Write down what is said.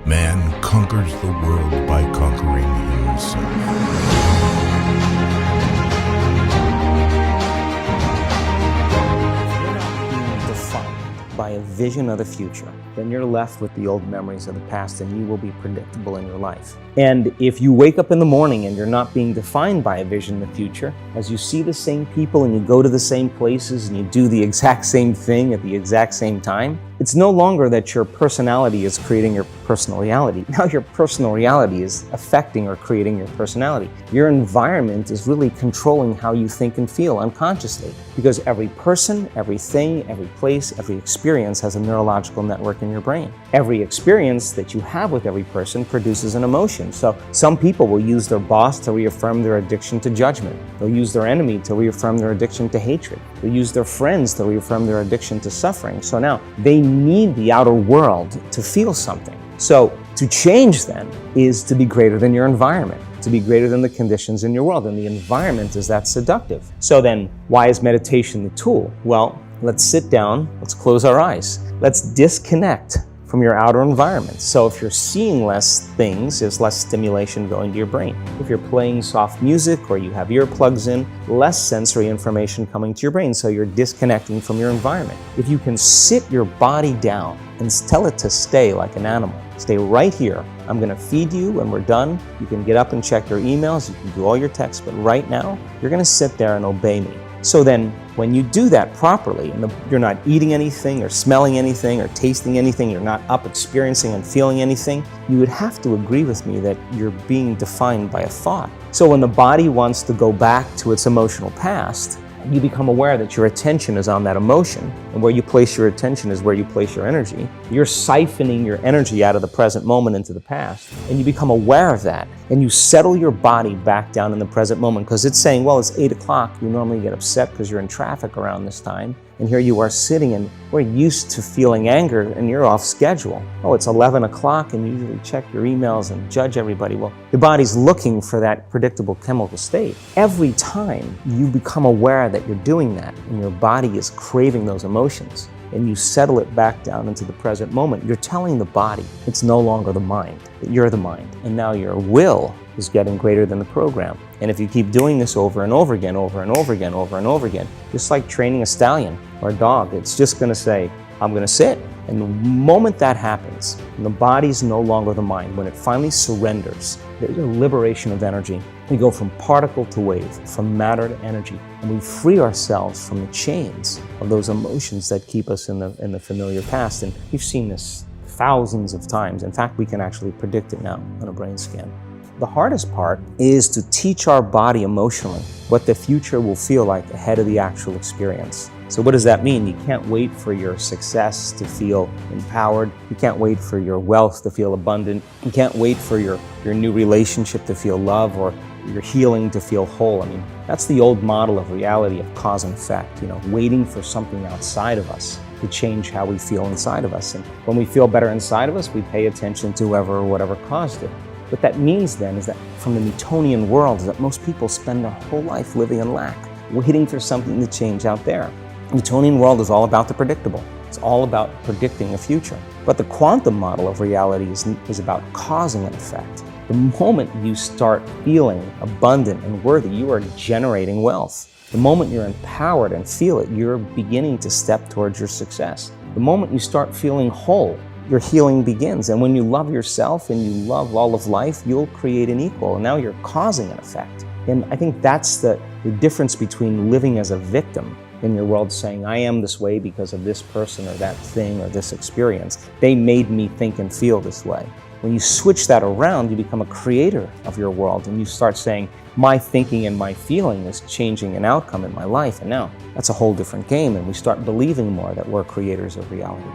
Man conquers the world by conquering himself. By a vision of the future, then you're left with the old memories of the past and you will be predictable in your life. And if you wake up in the morning and you're not being defined by a vision of the future, as you see the same people and you go to the same places and you do the exact same thing at the exact same time, it's no longer that your personality is creating your personal reality. Now your personal reality is affecting or creating your personality. Your environment is really controlling how you think and feel unconsciously, because every person, everything, every place, every experience has a neurological network in your brain. Every experience that you have with every person produces an emotion. So some people will use their boss to reaffirm their addiction to judgment. They'll use their enemy to reaffirm their addiction to hatred. They'll use their friends to reaffirm their addiction to suffering. So now they need the outer world to feel something. So to change then is to be greater than your environment, to be greater than the conditions in your world. And the environment is that seductive. So then why is meditation the tool? Well, let's sit down, let's close our eyes. Let's disconnect from your outer environment. So if you're seeing less things, there's less stimulation going to your brain. If you're playing soft music or you have earplugs in, less sensory information coming to your brain, so you're disconnecting from your environment. If you can sit your body down and tell it to stay like an animal, stay right here. I'm gonna feed you when we're done. You can get up and check your emails, you can do all your texts, but right now, you're gonna sit there and obey me. So then, when you do that properly, and you're not eating anything or smelling anything or tasting anything, you're not up experiencing and feeling anything, you would have to agree with me that you're being defined by a thought. So when the body wants to go back to its emotional past, you become aware that your attention is on that emotion, and where you place your attention is where you place your energy. You're siphoning your energy out of the present moment into the past, and you become aware of that, and you settle your body back down in the present moment, because it's saying, well, it's 8 o'clock. You normally get upset because you're in traffic around this time, and here you are sitting, and we're used to feeling anger, and you're off schedule. Oh, it's 11 o'clock, and you usually check your emails and judge everybody. Well, your body's looking for that predictable chemical state. Every time you become aware that you're doing that, and your body is craving those emotions, and you settle it back down into the present moment, you're telling the body it's no longer the mind, that you're the mind. And now your will is getting greater than the program. And if you keep doing this over and over again, over and over again, over and over again, just like training a stallion or a dog, it's just gonna say, I'm gonna sit. And the moment that happens, and the body's no longer the mind, when it finally surrenders, there's a liberation of energy. We go from particle to wave, from matter to energy, and we free ourselves from the chains of those emotions that keep us in the familiar past. And we've seen this thousands of times. In fact, we can actually predict it now on a brain scan. The hardest part is to teach our body emotionally what the future will feel like ahead of the actual experience. So what does that mean? You can't wait for your success to feel empowered. You can't wait for your wealth to feel abundant. You can't wait for your new relationship to feel love, or your healing to feel whole. I mean, that's the old model of reality, of cause and effect, waiting for something outside of us to change how we feel inside of us. And when we feel better inside of us, we pay attention to whoever or whatever caused it. What that means then is that from the Newtonian world is that most people spend their whole life living in lack, waiting for something to change out there. The Newtonian world is all about the predictable. It's all about predicting a future. But the quantum model of reality is about causing an effect. The moment you start feeling abundant and worthy, you are generating wealth. The moment you're empowered and feel it, you're beginning to step towards your success. The moment you start feeling whole, your healing begins. And when you love yourself and you love all of life, you'll create an equal. And now you're causing an effect. And I think that's the difference between living as a victim in your world, saying, I am this way because of this person or that thing or this experience. They made me think and feel this way. When you switch that around, you become a creator of your world, and you start saying, my thinking and my feeling is changing an outcome in my life. And now that's a whole different game, and we start believing more that we're creators of reality.